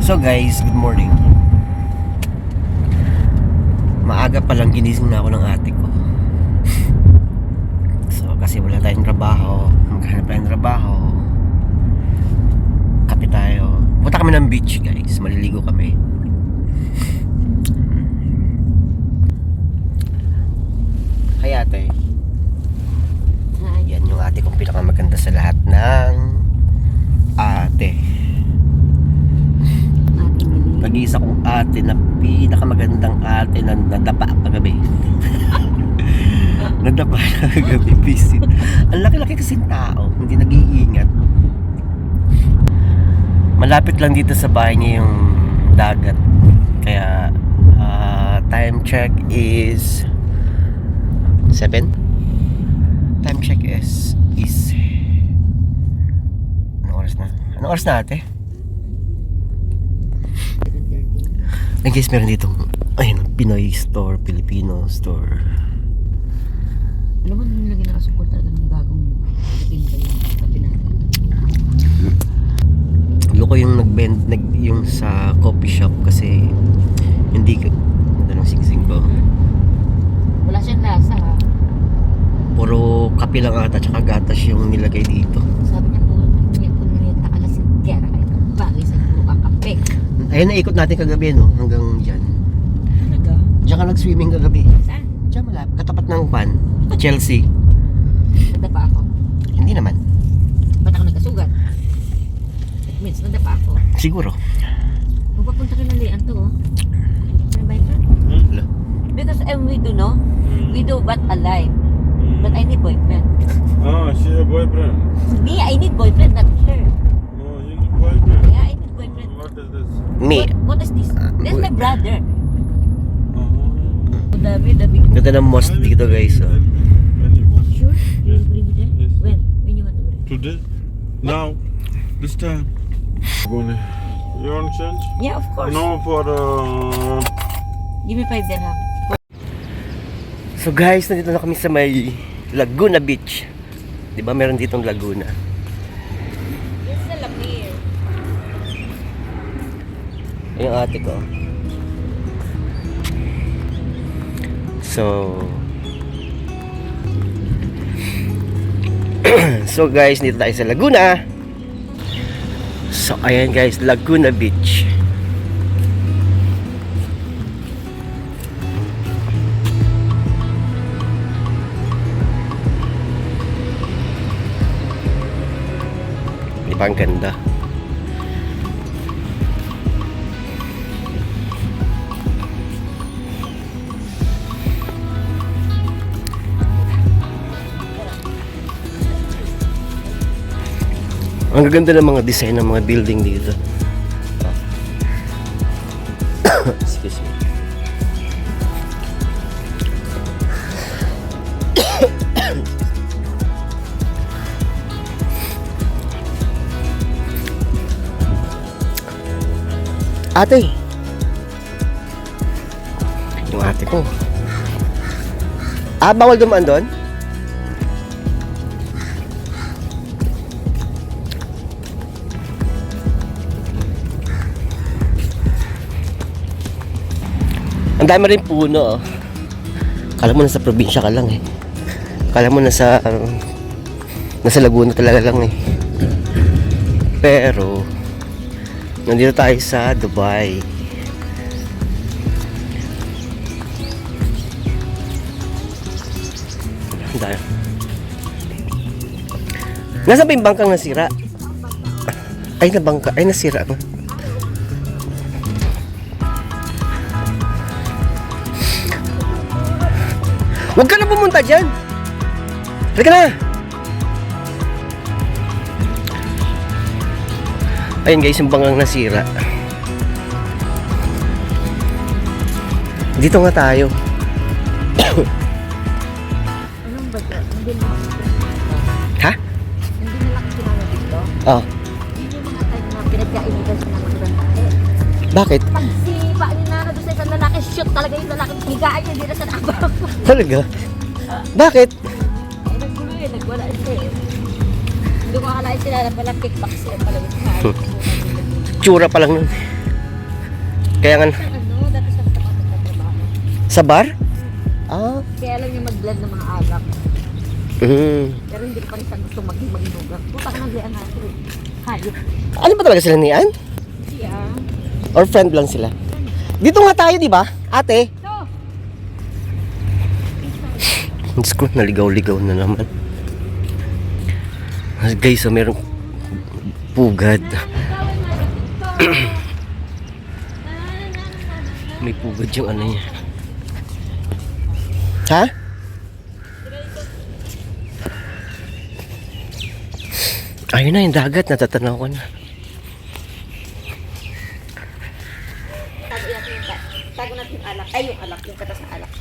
So guys, good morning. Maaga pa lang ginising na ako ng ate ko. So kasi wala tayong trabaho, maghanap tayong trabaho. Kape tayo. Punta kami ng beach guys, maliligo kami. Kaya ate, yan yung ate kong pinakamaganda sa lahat ng ate. Nag-iisa kong ate na pinakamagandang ate na nadapa kagabi. Nadapa na kagabi, visit. Ang laki-laki kasing tao, hindi nag-iingat. Malapit lang dito sa bahay niya yung dagat. Kaya time check is 7. Time check is anong oras na? Anong oras na ate? Ay guys, meron dito ayun, Pinoy store, Filipino store. Alam mo nung lagi nakasukol talaga ng gagong tinta yung kape natin. Loko yung nagbend yung sa coffee shop kasi hindi ka ng singsing ko. Wala siyang lasa ha. Puro kape lang ata tsaka gatas yung nilagay dito. Sabi niya po, punyeta ka na si Kera kahit bagay sa puro kakape. Ayun, naikot natin kagabi no, hanggang dyan. Talaga? Diyan ka nag-swimming kagabi. Saan? Diyan malapit, katapat ng pan, Chelsea. Nadapa ako. Hindi naman. Ba't ako nagkasugat? It means nadapa ako. Siguro. Magpapunta ka na lian to oh. May boyfriend? Wala. Because I'm widow no? Widow but alive. But I need boyfriend. Ah, she a boyfriend. Me, I need boyfriend, not her. No, you need boyfriend. Yeah, I need boyfriend. What is this? Me. What is this? That's my brother. Uh-huh. David, the big. Ganda ng mosque dito guys. Oh. When you want? Sure? You will bring me there? Yes. When? When you want to bring? Today? Now? This time? Gonna. You want change? Yeah, of course. No, for Give me 5 dirham. So guys, nandito na kami sa may Laguna Beach. 'Di ba meron ditong Laguna? This is a Lamir. Yung ate ko. So guys, dito tayo sa Laguna. So ayan guys, Laguna Beach. Di ba ang ganda? Ang gaganda ng mga design ng mga building dito. Excuse me. Ate. Yung ate ko. Bawal dumaan doon? Ang dami rin puno oh. Kala mo nasa probinsya ka lang eh. Kala mo nasa Laguna talaga lang eh. Pero nandito tayo sa Dubai. Tayo. Nasaan ba yung bangkang nasira? Ay, nabangka. Ay, nasira na. Huwag ka na pumunta dyan. Halika na. Ayun guys, yung bangkang nasira. Dito nga tayo. Anong ba ito? Hindi na lang. Ha? Hindi na lang kinawa dito. Oh. Hindi yung mga tayo na pinagkainitan sa mga lalaki. Bakit? Pag sipa ni Nana doon sa isang lalaki, shoot talaga yung lalaki. Higaan niya, hindi na sa nakabang. Talaga? Bakit? Ay, naggulo yun, nagwala siya eh. Hindi ko akalain sila na pala kickbox sila pala. Tsura pa lang nun. Kaya nga, Dati sa trabaho. sa bar? Ah. Kaya alam niya mag-blend ng mga alak. Pero hindi ko pa rin siya gusto mag-inugang. Puta ka nag-lian natin. Hayop. Ano ba talaga sila ni Ann? Siya. Or friend lang sila? Dito nga tayo, di ba? Ate? So, Diyos ko, naligaw-ligaw na naman. Guys, so merong pugad. May pugad yung ano niya. Ha? Ayun na yung dagat, natatanaw ko na. tago natin yung alak. Ay, yung alak. Yung katas na alak.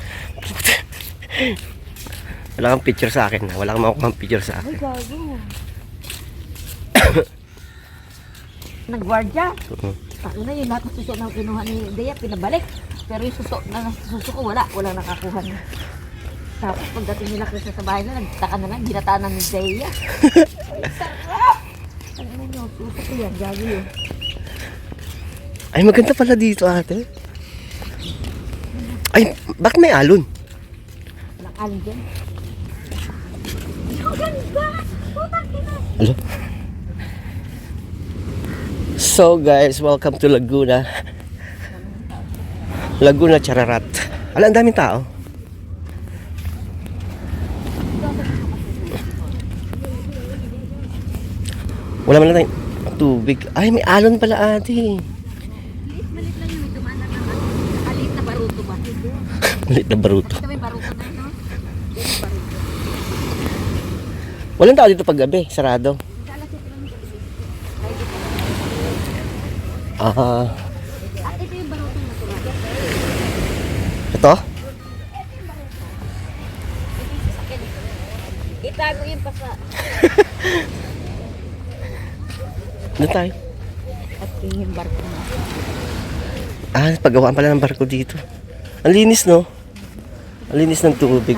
Wala kang picture sa akin. Wala kang makukuha picture sa akin. Ay, gago. Nagwardya. Ano na yung lahat ng suso na kinuha ni Dea, pinabalik. Pero yung suso na suso ko, wala. Walang nakakuha niya. Tapos pagdating nila Chris sa bahay na, nagtaka na lang, ginatanan ni Dea. Ay, sarap! Ano na nyo, suso ko yan, gago yun. Ay, maganda pala dito, ate. Ay, bakit may alon? Walang alin dyan. Ang ganda! Putang ina! Hello? So guys, welcome to Laguna. Laguna Chararat. Ala, ang daming tao. Wala man lang tayong tubig. Ay, may alon pala, ate. Malit lang yung may dumaan na naman. Alit na baruto ba? Malit na baruto. Ito may baruto na yun, no? Yan yung baruto. Walang tao dito pag gabi, sarado. Alas ito lang yung Ah, At ito yung baruto na tulad. ito? Itago yung pasa. Doon tayo. At yung barko na. Ah, paggawaan pala ng barko dito. Ang linis, no? Ang linis ng tubig.